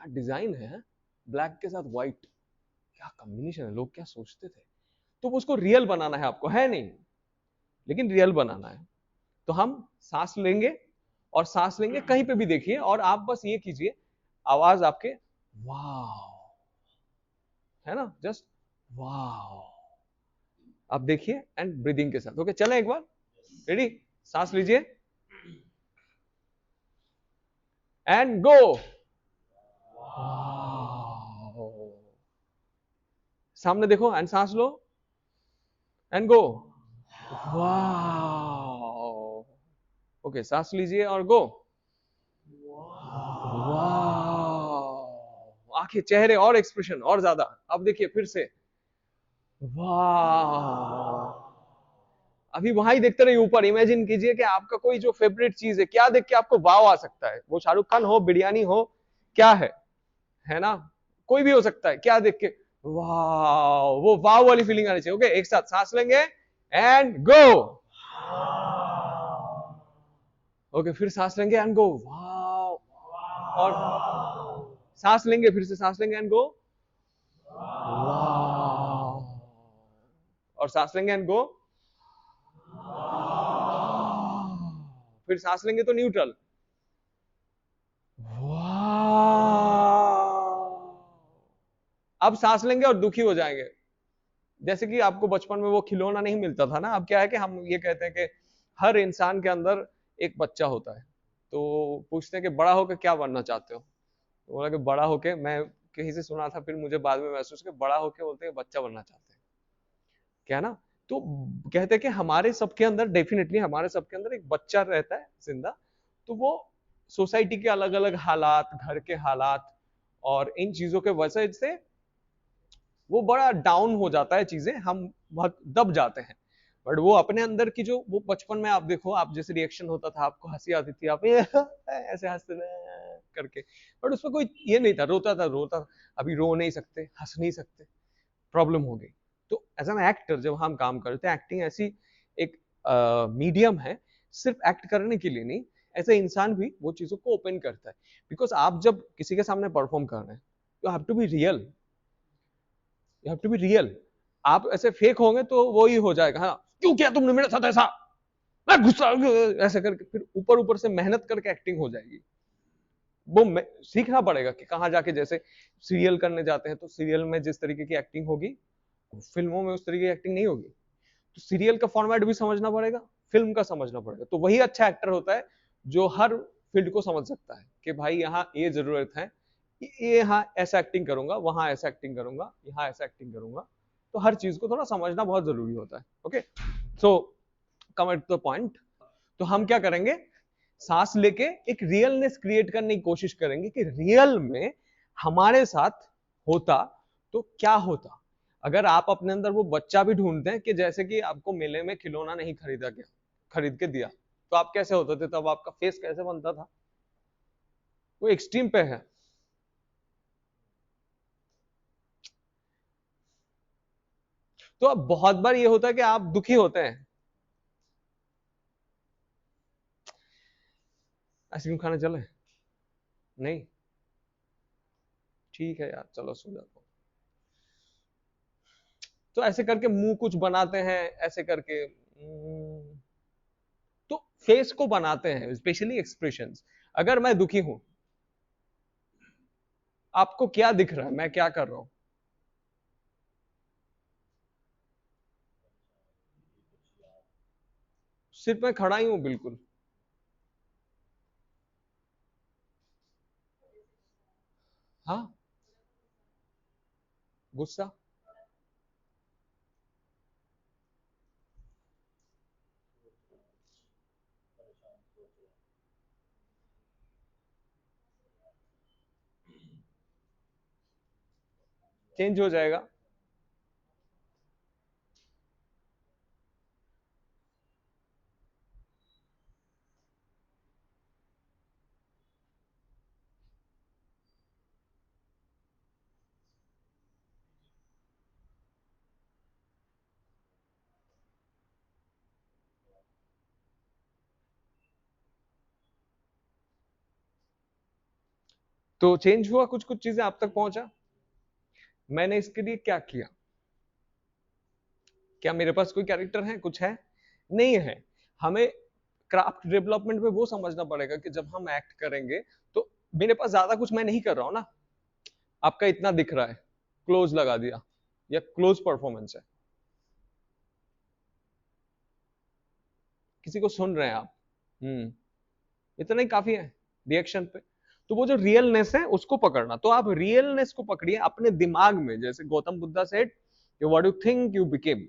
क्या डिजाइन है, ब्लैक के साथ व्हाइट, क्या कॉम्बिनेशन है, लोग क्या सोचते थे। तो उसको रियल बनाना है आपको, है नहीं, लेकिन रियल बनाना है। तो हम सांस लेंगे, और सांस लेंगे कहीं पे भी देखिए, और आप बस ये कीजिए, आवाज आपके वाह, है ना, जस्ट वाह, आप देखिए, एंड ब्रीदिंग के साथ। ओके, चलें एक बार, रेडी, सांस लीजिए एंड गो। सामने देखो एंड सांस लो एंड गो। वाह, ओके, सांस लीजिए और गो। वाह, आंखें, चेहरे और एक्सप्रेशन और ज्यादा, अब देखिए फिर से, वाह। अभी वहां ही देखते रहिए ऊपर, इमेजिन कीजिए कि आपका कोई जो फेवरेट चीज है, क्या देख के आपको वाव आ सकता है, वो शाहरुख खान हो, बिरयानी हो, क्या है ना, कोई भी हो सकता है, क्या देख के वाह, वो वाव वाली फीलिंग आनी चाहिए। ओके, एक साथ सांस लेंगे एंड गो। ओके, फिर सांस लेंगे एंड गो, वाव। और सांस लेंगे, फिर से सांस लेंगे एंड गो, वाव। और सांस लेंगे एंड गो, फिर सांस लेंगे तो न्यूट्रल, अब सांस लेंगे और दुखी हो जाएंगे। जैसे कि आपको बचपन में वो खिलौना नहीं मिलता था ना, अब क्या है कि हम ये कहते हैं कि हर इंसान के अंदर एक बच्चा होता है, तो पूछते हैं कि बड़ा होकर क्या बनना चाहते हो, तो बोला कि बड़ा होके, मैं कहीं से सुना था, फिर मुझे बाद में महसूस कि बड़ा होके बोलते हैं बच्चा बनना चाहते हैं, क्या ना। तो कहते हैं कि हमारे सबके अंदर, डेफिनेटली हमारे सबके अंदर एक बच्चा रहता है जिंदा, तो वो सोसाइटी के अलग अलग हालात, घर के हालात और इन चीजों के वजह से वो बड़ा डाउन हो जाता है, चीजें हम बहुत दब जाते हैं। बट वो अपने अंदर की जो, वो बचपन में आप देखो, आप जैसे रिएक्शन होता था, आपको हंसी आती थी, आप ऐसे हंसते करके, बट उसमें कोई ये नहीं था, रोता था रोता था। अभी रो नहीं सकते, हंस नहीं सकते, प्रॉब्लम हो गई। तो एज एन एक्टर जब हम काम करते हैं, एक्टिंग ऐसी एक मीडियम है, सिर्फ एक्ट करने के लिए नहीं, ऐसे इंसान भी वो चीजों को ओपन करता है। बिकॉज आप जब किसी के सामने परफॉर्म कर रहे हैं, you have to be real, you have to be real. आप ऐसे फेक होंगे तो वो ही हो जाएगा, हाँ क्यों किया तुमने मेरे साथ ऐसा, मैं गुस्सा, ऐसे करके फिर ऊपर ऊपर से मेहनत करके एक्टिंग हो जाएगी। वो सीखना पड़ेगा कि कहाँ जाके, जैसे सीरियल करने जाते हैं, तो सीरियल में जिस तरीके की एक्टिंग होगी, फिल्मों में उस तरीके की एक्टिंग नहीं होगी। तो सीरियल का फॉर्मेट भी समझना पड़ेगा, फिल्म का समझना पड़ेगा, तो वही अच्छा एक्टर होता है जो हर फील्ड को समझ सकता है कि भाई यहाँ ये जरूरत है, ये यहाँ ऐसा एक्टिंग करूंगा, वहां ऐसा एक्टिंग करूंगा, यहाँ ऐसा एक्टिंग करूंगा। तो हर चीज को थोड़ा समझना बहुत जरूरी होता है। Okay, so come at the point. तो हम क्या करेंगे, सांस लेके एक रियलनेस क्रिएट करने की कोशिश करेंगे कि रियल में हमारे साथ होता तो क्या होता। अगर आप अपने अंदर वो बच्चा भी ढूंढते हैं, कि जैसे कि आपको मेले में खिलौना नहीं खरीदा गया, खरीद के दिया, तो आप कैसे होते थे, तब आपका फेस कैसे बनता था, वो एक्सट्रीम पे है। तो अब बहुत बार ये होता है कि आप दुखी होते हैं, आइसक्रीम खाने चले, नहीं, ठीक है यार, चलो सो जाता हूं। तो ऐसे करके मुंह कुछ बनाते हैं, ऐसे करके तो फेस को बनाते हैं, स्पेशली एक्सप्रेशंस। अगर मैं दुखी हूं, आपको क्या दिख रहा है, मैं क्या कर रहा हूं, सिर्फ मैं खड़ा ही हूं बिल्कुल। हाँ, गुस्सा, चेंज हो जाएगा। तो चेंज हुआ, कुछ कुछ चीजें आप तक पहुंचा। मैंने इसके लिए क्या किया? क्या मेरे पास कोई कैरेक्टर है, कुछ है? नहीं है। हमें क्राफ्ट डेवलपमेंट में वो समझना पड़ेगा कि जब हम एक्ट करेंगे तो मेरे पास ज्यादा कुछ मैं नहीं कर रहा हूं ना। आपका इतना दिख रहा है, क्लोज लगा दिया, या क्लोज परफॉर्मेंस है, किसी को सुन रहे हैं आप, इतना ही काफी है रिएक्शन पे। तो वो जो रियलनेस है उसको पकड़ना, तो आप रियलनेस को पकड़िए अपने दिमाग में, जैसे Gautam Buddha said, what you think you became.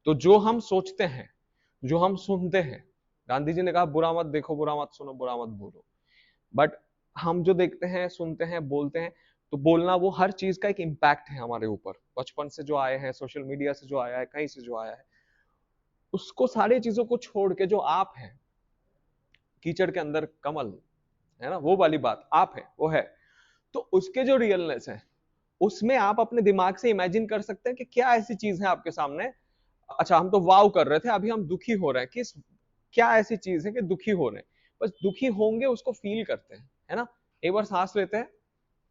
तो जो हम सोचते हैं, जो हम सुनते हैं, गांधी जी ने कहा बुरा मत देखो, बुरा मत सुनो, बुरा मत बोलो, बट हम जो देखते हैं, सुनते हैं, बोलते हैं, तो बोलना, वो हर चीज का एक इम्पैक्ट है हमारे ऊपर, बचपन से जो आए हैं, सोशल मीडिया से जो आया है, कहीं से जो आया है, उसको सारी चीजों को छोड़ के जो आप हैं, कीचड़ के अंदर कमल है ना, वो वाली बात आप है, वो है। तो उसके जो रियलनेस है, उसमें आप अपने दिमाग से इमेजिन कर सकते हैं कि क्या ऐसी चीज है आपके सामने। अच्छा, हम तो वाव कर रहे थे, अभी हम दुखी हो रहे हैं, किस, क्या ऐसी चीज है कि दुखी हो रहे हैं, बस दुखी होंगे उसको फील करते हैं, है ना। एक बार सांस लेते हैं,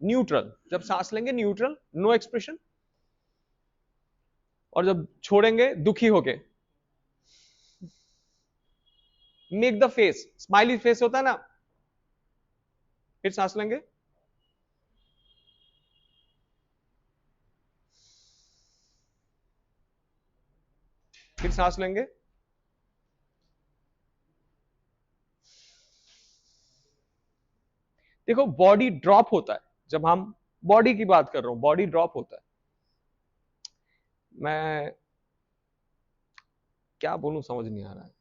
न्यूट्रल, जब सांस लेंगे न्यूट्रल, नो एक्सप्रेशन, और जब छोड़ेंगे दुखी होके, make the face, smiley face होता है ना। फिर सांस लेंगे, फिर सांस लेंगे, देखो बॉडी ड्रॉप होता है, जब हम बॉडी की बात कर रहा हूं, बॉडी ड्रॉप होता है। मैं क्या बोलूं, समझ नहीं आ रहा है।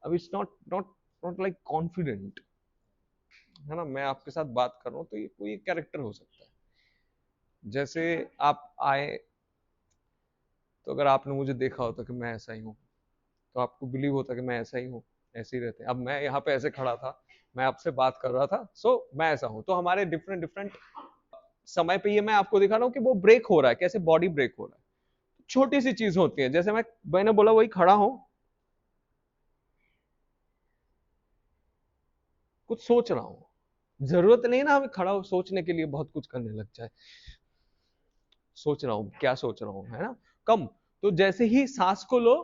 अब it's not not not like confident, है ना। मैं आपके साथ बात कर रहा हूं तो ये कोई कैरेक्टर हो सकता है। जैसे आप आए, तो अगर आपने मुझे देखा होता कि मैं ऐसा ही हूं, तो आपको बिलीव होता कि मैं ऐसा ही हूँ, ऐसे ही रहते हैं। अब मैं यहाँ पे ऐसे खड़ा था, मैं आपसे बात कर रहा था, सो मैं ऐसा हूँ। तो हमारे डिफरेंट डिफरेंट समय पे ये मैं आपको दिखा रहा हूँ कि वो ब्रेक हो रहा है, कैसे बॉडी ब्रेक हो रहा है। छोटी सी चीज होती है, जैसे मैंने बोला वही खड़ा हूं, कुछ सोच रहा हूं। जरूरत नहीं ना हमें खड़ा हो सोचने के लिए बहुत कुछ करने लग जाए। सोच रहा हूं, क्या सोच रहा हूं, है ना, कम। तो जैसे ही सांस को लो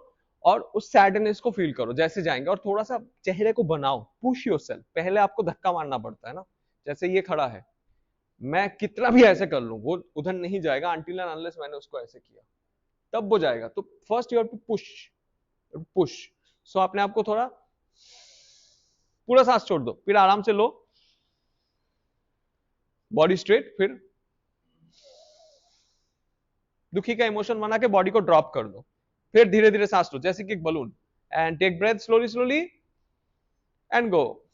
और उस सैडनेस को फील करो, जैसे जाएंगे, और थोड़ा सा चेहरे को बनाओ, पुश योरसेल्फ। पहले आपको धक्का मारना पड़ता है ना, जैसे ये खड़ा है, मैं कितना भी ऐसे कर लूं, वो उधर नहीं जाएगा अनटिल एंड अनलेस मैंने उसको ऐसे किया, तब वो जाएगा। तो first you have to push, push. So अपने आप को थोड़ा, पूरा सांस छोड़ दो, फिर आराम से लो, बॉडी स्ट्रेट, फिर दुखी का इमोशन बना के बॉडी को ड्रॉप कर दो, फिर धीरे धीरे सांस लो, जैसे कि एक balloon, and take breath slowly slowly and go,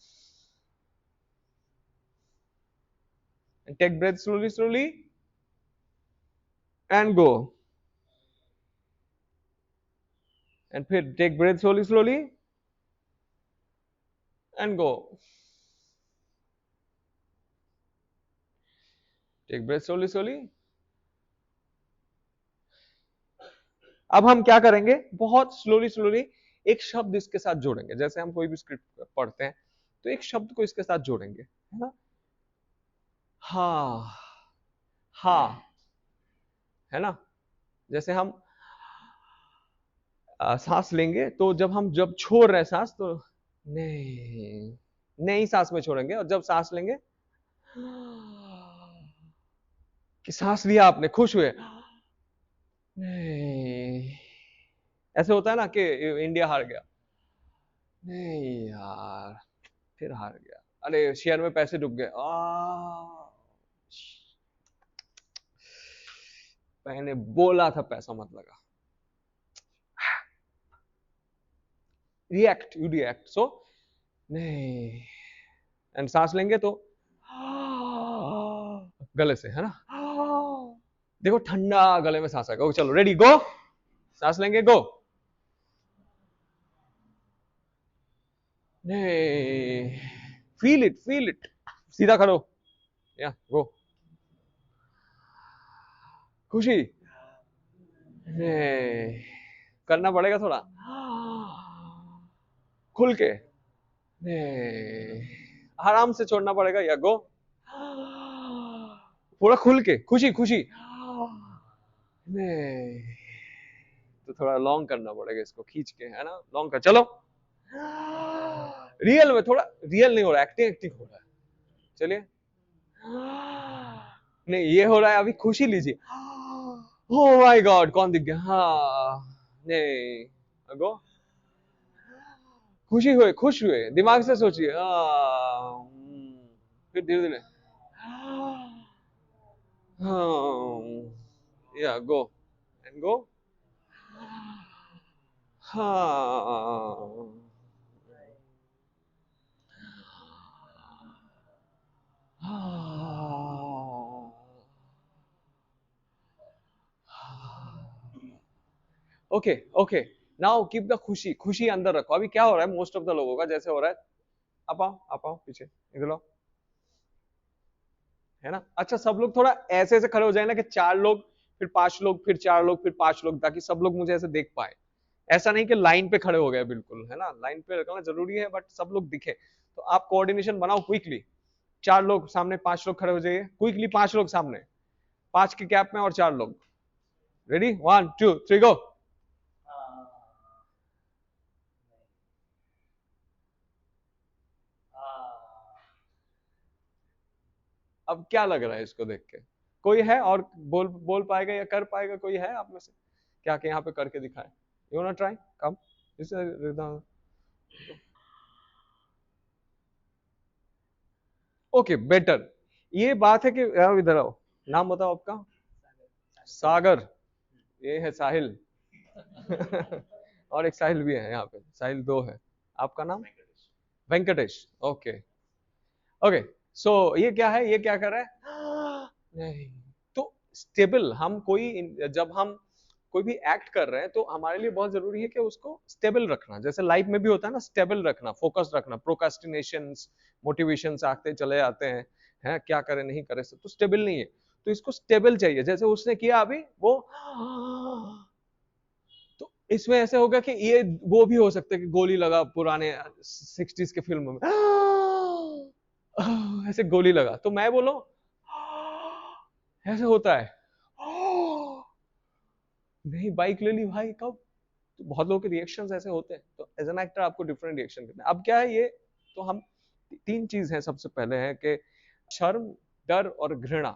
and take breath slowly slowly and go, and फिर take breath slowly slowly and go, take breath slowly slowly। अब हम क्या करेंगे, बहुत स्लोली स्लोली एक शब्द इसके साथ जोड़ेंगे, जैसे हम कोई भी स्क्रिप्ट पढ़ते हैं तो एक शब्द को इसके साथ जोड़ेंगे, है ना। हाँ, हाँ, है ना। जैसे हम सांस लेंगे, तो जब छोड़ रहे हैं सांस, तो नहीं, नहीं सांस में छोड़ेंगे, और जब सांस लेंगे कि सांस लिया आपने, खुश हुए, नहीं, ऐसे होता है ना कि इंडिया हार गया, नहीं यार, फिर हार गया, अरे शेयर में पैसे डूब गए, मैंने बोला था पैसा मत लगा। रिएक्ट, यू रिएक्ट, सो नहीं, एंड सांस लेंगे तो गले से, है ना, देखो ठंडा गले में सांस आएगा। चलो रेडी, गो, सांस लेंगे, गो, नहीं, फील इट, सीधा खड़ो, या गो, खुशी, नहीं, करना पड़ेगा थोड़ा, खुल के, नहीं, आराम से छोड़ना पड़ेगा, या गो पूरा खुल के, खुशी खुशी नहीं, तो थोड़ा लॉन्ग करना पड़ेगा इसको खींच के, है ना, लॉन्ग कर, चलो रियल में, थोड़ा रियल नहीं हो रहा, एक्टिंग एक्टिंग हो रहा है, चलिए नहीं ये हो रहा है, अभी खुशी लीजिए, ओ माय गॉड कौन दिख गया, हाँ नहीं गो, खुशी हुए, खुश हुए, दिमाग से सोचिए, फिर धीरे धीरे, या गो एंड गो, हाँ okay okay, now keep the खुशी, खुशी अंदर रखो। अभी क्या हो रहा है मोस्ट ऑफ द लोगों का, जैसे हो रहा है, आप आओ पीछे, इधर आओ, है ना, अच्छा सब लोग थोड़ा ऐसे ऐसे खड़े हो जाए ना, कि 4 लोग फिर 5 लोग फिर 4 लोग फिर 5 लोग, ताकि सब लोग मुझे ऐसे देख पाए। ऐसा नहीं कि लाइन पे खड़े हो गए बिल्कुल, है ना, लाइन पे रखना जरूरी है, बट सब लोग दिखे, तो आप कोऑर्डिनेशन बनाओ क्विकली। 4 लोग सामने, 5 लोग खड़े हो जाइए क्विकली, 5 लोग सामने, 5 के गैप में और 4 लोग, रेडी 1 2 3 गो। अब क्या लग रहा है इसको देख के, कोई है और बोल बोल पाएगा या कर पाएगा, कोई है आप में से क्या कि यहाँ पे करके दिखाए, you want try, come okay better, ये बात है कि इधर आओ, नाम बताओ आपका, सागर, ये है साहिल और एक साहिल भी है यहाँ पे, साहिल 2 है, आपका नाम वेंकटेश, ओके ओके, सो ये क्या है, ये क्या कर रहा है नहीं, तो स्टेबल, हम कोई जब हम कोई भी एक्ट कर रहे हैं तो हमारे लिए बहुत जरूरी है कि उसको स्टेबल रखना, जैसे लाइफ में भी होता है ना, स्टेबल रखना, फोकस रखना, प्रोकास्टिनेशन, मोटिवेशन आते चले आते हैं क्या करें नहीं करें, सब तो स्टेबल नहीं है, तो इसको स्टेबल चाहिए, जैसे उसने किया अभी वो, तो इसमें ऐसे होगा कि ये वो भी हो सकता है कि गोली लगा पुराने 60s के फिल्म में ऐसे गोली लगा, तो मैं बोलो ऐसे होता है नहीं, बाइक ले ली भाई कब, तो बहुत लोगों के रिएक्शंस ऐसे होते हैं, तो एज एन एक्टर आपको डिफरेंट रिएक्शन करना है। अब क्या है ये, तो हम 3 चीज है, सबसे पहले है कि शर्म, डर और घृणा,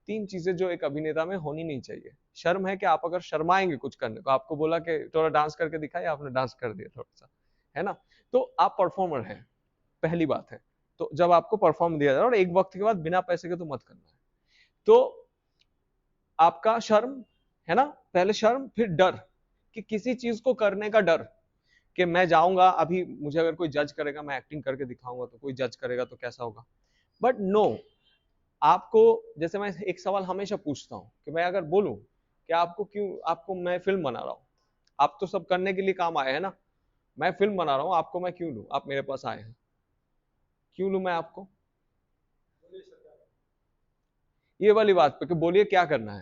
3 चीजें जो एक अभिनेता में होनी नहीं चाहिए। शर्म है कि आप अगर शर्माएंगे कुछ करने को, आपको बोला कि थोड़ा डांस करके दिखाया, आपने डांस कर दिया थोड़ा सा, है ना, तो आप परफॉर्मर हैं, पहली बात है, तो जब आपको परफॉर्म दिया जा रहा है और एक वक्त के बाद बिना पैसे के तो मत करना है, तो आपका शर्म है ना, पहले शर्म, फिर डर, कि किसी चीज को करने का डर, कि मैं जाऊंगा अभी, मुझे अगर कोई जज करेगा, मैं एक्टिंग करके दिखाऊंगा तो कोई जज करेगा तो कैसा होगा, बट नो, आपको, जैसे मैं एक सवाल हमेशा पूछता हूं कि मैं अगर बोलूं कि आपको क्यों, आपको मैं फिल्म बना रहा हूं, आप तो सब करने के लिए काम आए हैं ना, मैं फिल्म बना रहा हूं, आपको मैं क्यों लूं, आप मेरे पास आए हैं, क्यों लूं मैं आपको, ये वाली बात पे कि बोलिए क्या करना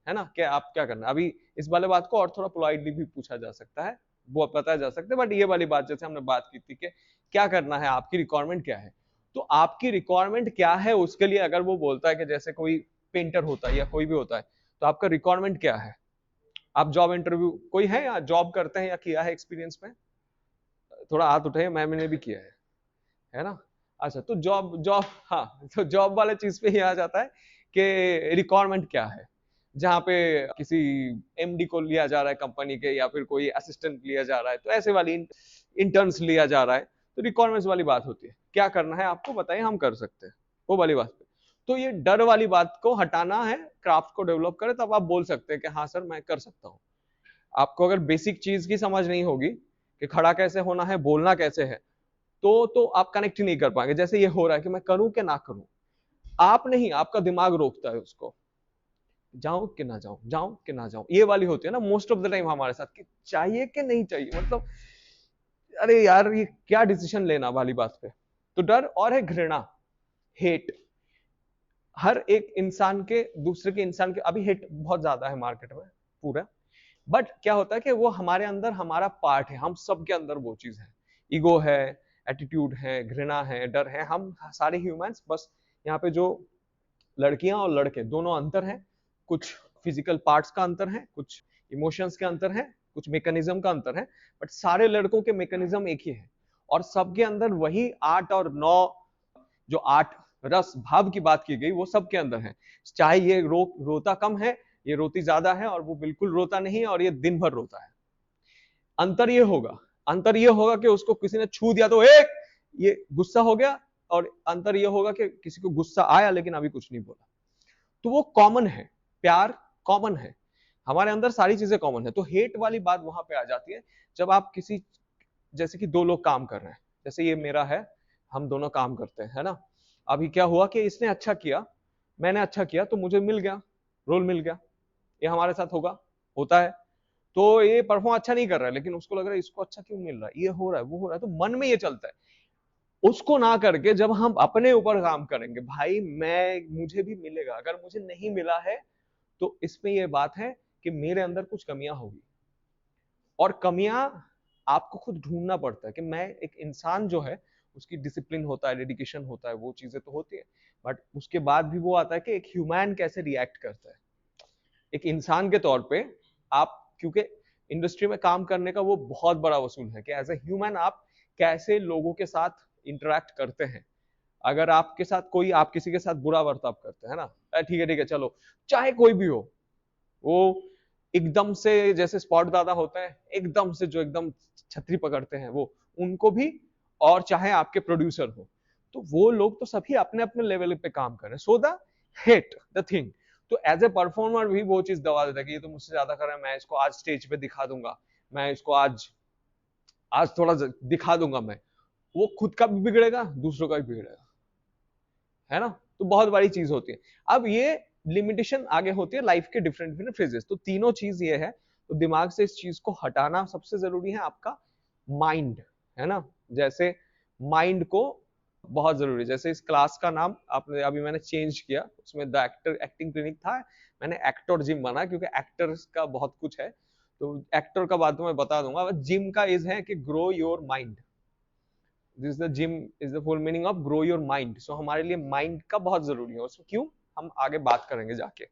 है ना, क्या आप क्या करना है? अभी इस वाले बात को और थोड़ा पोलाइटली भी पूछा जा सकता है, वो बताया जा सकता है, बट ये वाली बात जैसे हमने बात की थी कि क्या करना है, आपकी रिक्वायरमेंट क्या है, तो आपकी रिक्वायरमेंट क्या है उसके लिए, अगर वो बोलता है कि जैसे कोई पेंटर होता है या कोई भी होता है, तो आपका रिक्वायरमेंट क्या है, आप जॉब इंटरव्यू, कोई है या जॉब करते हैं या किया है एक्सपीरियंस में, थोड़ा हाथ उठाइए, मैंने भी किया है ना, अच्छा, तो जॉब जॉब, हाँ, तो जॉब वाले चीज पे ही आ जाता है कि रिक्वायरमेंट क्या है, जहाँ पे किसी एमडी को लिया जा रहा है कंपनी के, या फिर कोई असिस्टेंट लिया जा रहा है, तो ऐसे वाली इंटर्न्स लिया जा रहा है, तो रिक्वायरमेंट्स वाली बात होती है, क्या करना है आपको बताइए, हम कर सकते हैं, वो वाली बात पे, तो ये डर वाली बात को हटाना है, क्राफ्ट को डेवलप करें, तब आप बोल सकते हैं कि हाँ सर मैं कर सकता हूँ। आपको अगर बेसिक चीज की समझ नहीं होगी कि खड़ा कैसे होना है, बोलना कैसे है, तो आप कनेक्ट ही नहीं कर पाएंगे, जैसे ये हो रहा है कि मैं करूं कि ना करूं, आप नहीं, आपका दिमाग रोकता है उसको, जाऊं कि ना जाऊं, जाऊं कि ना जाऊं, ये वाली होती है ना मोस्ट ऑफ द टाइम हमारे साथ, कि चाहिए कि नहीं चाहिए, मतलब अरे यार ये क्या डिसीजन लेना वाली बात पे, तो डर, और है घृणा, हेट, हर एक इंसान के दूसरे के इंसान के, अभी हेट बहुत ज्यादा है मार्केट में पूरा, बट क्या होता है कि वो हमारे अंदर हमारा पार्ट है, हम सबके अंदर वो चीज है, ईगो है, एटीट्यूड है, घृणा है, डर है, हम सारे ह्यूमंस, बस यहाँ पे जो लड़कियां और लड़के दोनों अंतर है, कुछ फिजिकल पार्ट्स का अंतर है, कुछ इमोशंस के अंतर है, कुछ मैकेनिज्म का अंतर है, बट सारे लड़कों के मैकेनिज्म एक ही है, और सबके अंदर वही 8 और 9 जो 8 रस भाव की बात की गई वो सबके अंदर है। चाहे ये रोता कम है, ये रोती ज्यादा है, और वो बिल्कुल रोता नहीं है, और ये दिन भर रोता है। अंतर ये होगा कि उसको किसी ने छू दिया तो एक ये गुस्सा हो गया, और अंतर ये होगा कि किसी को गुस्सा आया लेकिन अभी कुछ नहीं बोला। तो वो कॉमन है, प्यार कॉमन है, हमारे अंदर सारी चीजें कॉमन है। तो हेट वाली बात वहां पे आ जाती है जब आप किसी, जैसे कि दो लोग काम कर रहे हैं, जैसे ये मेरा है, हम दोनों काम करते हैं, है ना। अभी क्या हुआ कि इसने अच्छा किया, मैंने अच्छा किया, तो मुझे मिल गया, रोल मिल गया। ये हमारे साथ होता है। तो ये परफॉर्म अच्छा नहीं कर रहा है, लेकिन उसको लग रहा है इसको अच्छा क्यों मिल रहा है, ये हो रहा है, वो हो रहा है, तो मन में ये चलता है। उसको ना करके जब हम अपने ऊपर काम करेंगे, भाई मुझे भी मिलेगा, अगर मुझे नहीं मिला है तो इसमें ये बात है कि मेरे अंदर कुछ कमियां होगी, और कमियां आपको खुद ढूंढना पड़ता है कि मैं एक इंसान जो है उसकी डिसिप्लिन होता है, डेडिकेशन होता है, वो चीजें तो होती है, बट उसके बाद भी वो आता है कि एक ह्यूमन कैसे रिएक्ट करता है एक इंसान के तौर पे। आप क्योंकि इंडस्ट्री में काम करने का वो बहुत बड़ा वसूल है कि एज ए ह्यूमन आप कैसे लोगों के साथ इंटरेक्ट करते हैं। अगर आपके साथ कोई, आप किसी के साथ बुरा बर्ताव करते हैं ना, ठीक है चलो, चाहे कोई भी हो, वो एकदम से जैसे स्पॉट दादा होता है, एकदम से जो एकदम छतरी पकड़ते हैं वो, उनको भी, और चाहे आपके प्रोड्यूसर हो, तो वो लोग तो सभी अपने अपने लेवल पे काम कर रहे हैं। So the hate the thing, तो एज ए परफॉर्मर भी वो चीज दबा देता है कि ये तो मुझसे ज्यादा कर रहा है, मैं इसको आज स्टेज पे दिखा दूंगा, मैं इसको आज आज थोड़ा दिखा दूंगा मैं। वो खुद का भी बिगड़ेगा, दूसरों का भी बिगड़ेगा, है ना। तो बहुत बड़ी चीज होती है। अब ये लिमिटेशन आगे होती है लाइफ के डिफरेंट डिफरेंट फेजेस। तो तीनों चीज ये है, तो दिमाग से इस चीज को हटाना सबसे जरूरी है, आपका माइंड, है ना। जैसे माइंड को बहुत जरूरी है, जैसे इस क्लास का नाम आपने अभी मैंने चेंज किया, उसमें द एक्टर एक्टिंग क्लिनिक था, मैंने एक्टर जिम बना, क्योंकि एक्टर्स का बहुत कुछ है, तो एक्टर का बात तो मैं बता दूंगा। जिम का इज है कि grow your mind, this the gym is the full meaning of grow your mind. So हमारे लिए माइंड का बहुत जरूरी है, उसमें क्यों हम आगे बात करेंगे जाके।